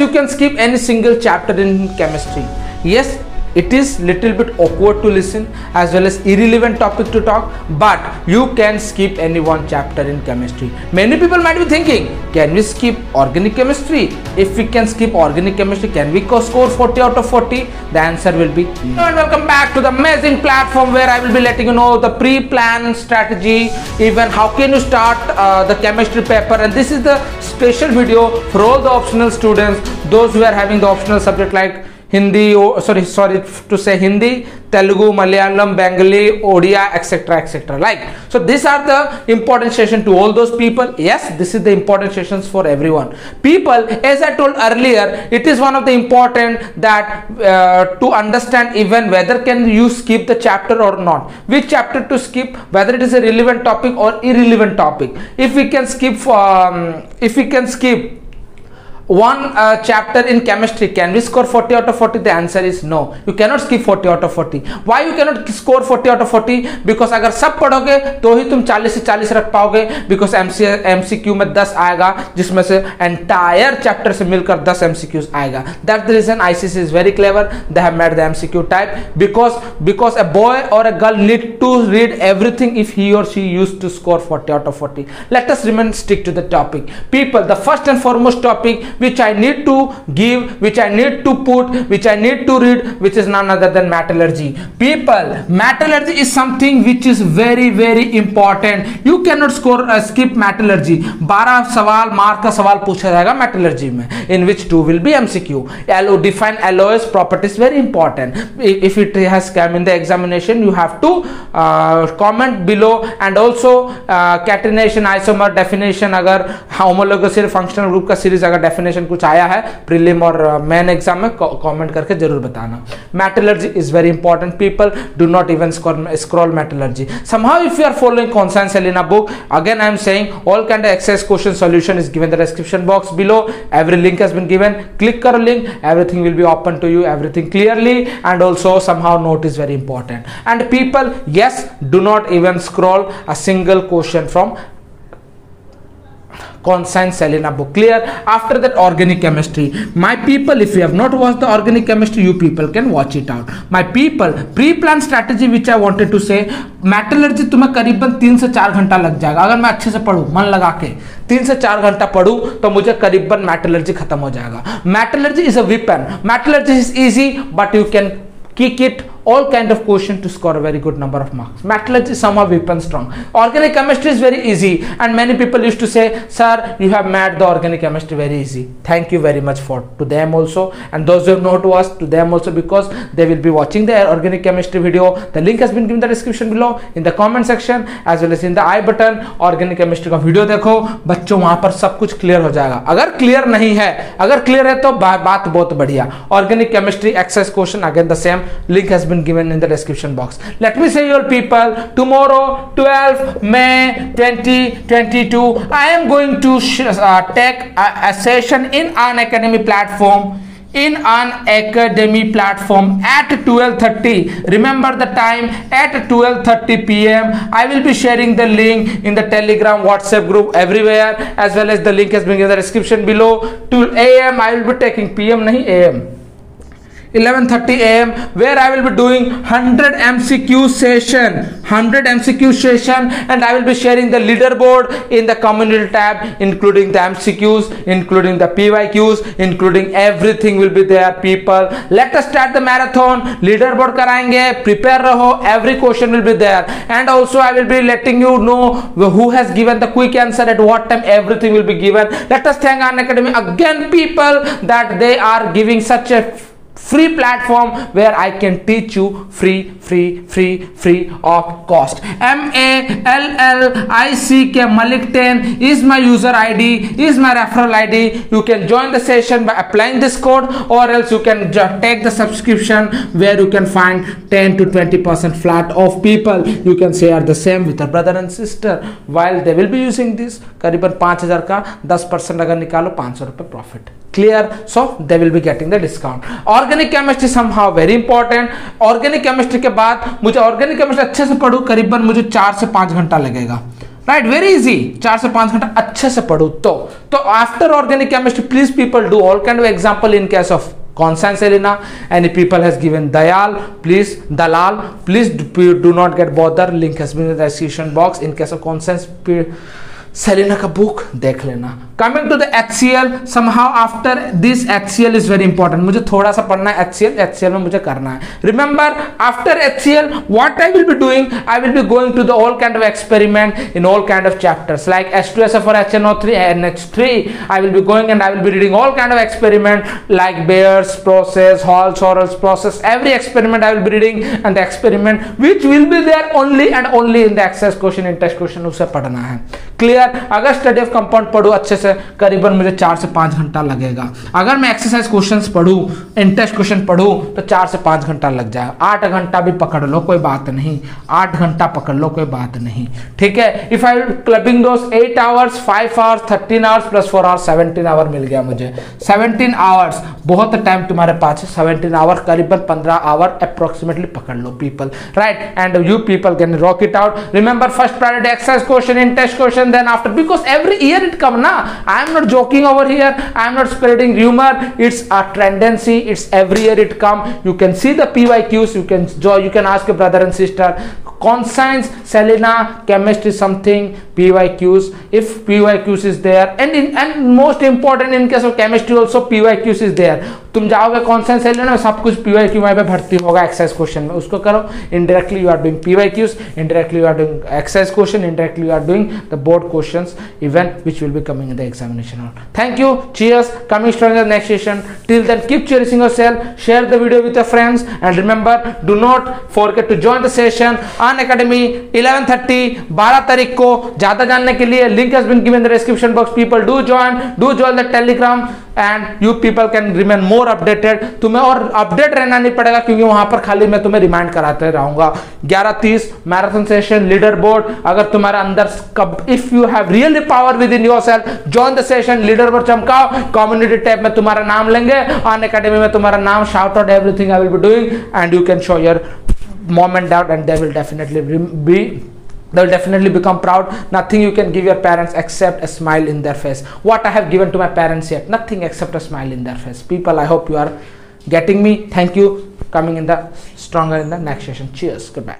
You can skip any single chapter in chemistry. Yes, it is little bit awkward to listen as well as irrelevant topic to talk, but you can skip any one chapter in chemistry. Many people might be thinking, can we skip organic chemistry? If we can skip organic chemistry, can we score 40 out of 40? The answer will be no. And welcome back to the amazing platform where I will be letting you know the pre-planned strategy, even how can you start the chemistry paper. And this is the special video for all the optional students, those who are having the optional subject like Hindi, sorry to say Hindi, Telugu, Malayalam, Bengali, Odia, etc. etc. Like, so these are the important sessions to all those people. Yes, this is the important sessions for everyone. People, as I told earlier, it is one of the important that to understand even whether can you skip the chapter or not, which chapter to skip, whether it is a relevant topic or irrelevant topic. If we can skip one chapter in chemistry, can we score 40 out of 40? The answer is no. You cannot skip 40 out of 40. Why you cannot score 40 out of 40? Because अगर सब पढ़ोगे तो ही तुम 40 से 40 रख पाओगे. Because MCQ में 10 आएगा, जिसमें से entire chapter से मिलकर 10 MCQs आएगा. That's the reason ICC is very clever. They have made the MCQ type because a boy or a girl need to read everything if he or she used to score 40 out of 40. Let us stick to the topic. People, the first and foremost topic which I need to give, which I need to put, which I need to read, which is none other than metallurgy. People, metallurgy is something which is very very important. You cannot skip metallurgy. 12 सवाल mark का सवाल पूछा जाएगा metallurgy में, in which 2 will be MCQ. Define alloys properties, very important. If it has come in the examination, you have to comment below. And also catenation, isomer definition, अगर homologous functional group का series अगर definition कुछ आया है prelim और main exam में, comment करके जरूर बताना. Metallurgy is very important. People do not even scroll metallurgy. Somehow if you are following Constance Selina book, again I am saying all kind of exercise question solution is given in the description box below. Every link has been given. Click karo link, everything will be open to you, everything clearly. And also somehow note is very important. And people, yes, do not even scroll a single question from Constance Selina book. Clear? After that, organic chemistry. My people, if you have not watched the organic chemistry, you people can watch it out. My people, pre-planned strategy which I wanted to say, metallurgy तुम्हें करीबन 3 से 4 घंटा लग जाएगा. अगर मैं अच्छे से पढूं, मन लगा के 3 से 4 घंटा पढूं तो मुझे करीबन metallurgy खत्म हो जाएगा. Metallurgy is a weapon. Metallurgy is easy, but you can kick it all kind of question to score a very good number of marks. Metallurgy is somehow weapon strong. Organic chemistry is very easy, and many people used to say, sir, you have made the organic chemistry very easy. Thank you very much for to them also, and those who have not watched, to them also, because they will be watching the organic chemistry video. The link has been given in the description below, in the comment section as well as in the I button. Organic chemistry का video देखो बच्चों, वहां पर सब कुछ clear हो जाएगा. अगर क्लियर नहीं है, अगर क्लियर है तो बात बहुत बढ़िया. Organic chemistry exercise question again the same, link has been given in the description box. Let me say, your people, tomorrow 12 May 2022 I am going to take a session in Unacademy platform, at 12:30. Remember the time, at 12:30 PM. I will be sharing the link in the Telegram, WhatsApp group, everywhere, as well as the link has been in the description below. 2 AM I will be taking, PM nahi, AM, 11:30 AM, where I will be doing 100 MCQ session, and I will be sharing the leaderboard in the community tab, including the MCQs, including the PYQs, including everything will be there. People, let us start the marathon. Leaderboard कराएंगे, prepare रहो, every question will be there. And also I will be letting you know who has given the quick answer, at what time, everything will be given. Let us thank Unacademy again, people, that they are giving such a free platform where I can teach you free of cost. MALLICK Malik 10 is my user ID, is my referral ID. You can join the session by applying this code, or else you can take the subscription where you can find 10 to 20% flat off. People, you can share the same with your brother and sister while they will be using this. करीबन 5000 का 10% अगर निकालो 500 रुपए profit. Clear? So they will be getting the discount. Organic chemistry somehow very important. Organic chemistry के बाद मुझे organic chemistry अच्छे से पढ़ूं, करीबन मुझे 4 से 5 घंटा लगेगा. राइट, वेरी इजी, 4 से 5 घंटा अच्छे से पढ़ो। तो after organic chemistry please people do all kind of example in case of Constance Selena. Any people has given Dalal, please do not get bother. Link has been in the description box. In case of Constance Selena का book देख लेना। Coming to the HCl, somehow after this HCl is very important. मुझे थोड़ा सा पढ़ना है HCl में मुझे करना है। Remember after HCl, what I will be doing? I will be going to the all kind of experiment in all kind of chapters like H2SO4 HNO3 NH3. I will be going and I will be reading all kind of experiment like Bayer's process, Hall-Sorrell's process. Every experiment I will be reading, and the experiment which will be there only and only in the exercise question, in test question उसे पढ़ना है। Clear? अगर study of compound पढ़ूं अच्छे से करीबन मुझे 4 से 5 घंटा लगेगा। अगर मैं एक्सरसाइज क्वेश्चंस पढ़ूं, इन टेस्ट क्वेश्चन पढ़ूं तो 4 से 5 घंटा लग जाएगा। 8 घंटा भी पकड़ लो कोई बात नहीं, 8 घंटा पकड़ लो कोई बात नहीं, ठीक है। If I clubbing those 8 hours 5 hours 13 hours plus 4 hours 17 hour मिल गया मुझे। 17 आवर्स बहुत टाइम तुम्हारे पास है। 17 आवर करीबन 15 आवर अप्रोक्सीमेटली पकड़ लो people, right. And you people can rock it out. Remember first priority exercise question, in test question, then after, because every year it come na. I am not joking over here, I am not spreading rumor, it's a tendency, it's every year it come. You can see the PYQs, you can ask your brother and sister. Constance Selena chemistry something PYQs, if PYQs is there, and most important in case of chemistry also PYQs is there. तुम जाओगे Constance Selena में सब कुछ PYQ वहाँ पे भर्ती होगा exercise question में, उसको करो। indirectly you are doing PYQs, indirectly you are doing exercise question, indirectly you are doing the board questions even which will be coming in the examination hall. Thank you, cheers, coming strong in the next session. Till then keep cherishing yourself, share the video with your friends, and remember do not forget to join the session on Academy 11:30 12 तारीख को। ज्यादा जानने के लिए link has been given in the description box. People do join the Telegram and you people can remain more updated. तुम्हें और update रहना नहीं पड़ेगा क्योंकि वहां पर खाली मैं तुम्हें रिमाइंड कराते रहूंगा। 11:30 मैराथन सेशन, लीडर बोर्ड। अगर तुम्हारे अंदर if you have really power within yourself, join the session, leaderboard चमकाओ। कम्युनिटी टैब में तुम्हारा नाम लेंगे, ऑन अकेडमी में तुम्हारा नाम, shout out everything I will be doing, and you can show your mom and dad, and they will definitely become proud. Nothing you can give your parents except a smile in their face. What I have given to my parents yet, nothing except a smile in their face. People, I hope you are getting me. Thank you. Coming in the stronger in the next session. Cheers. Goodbye.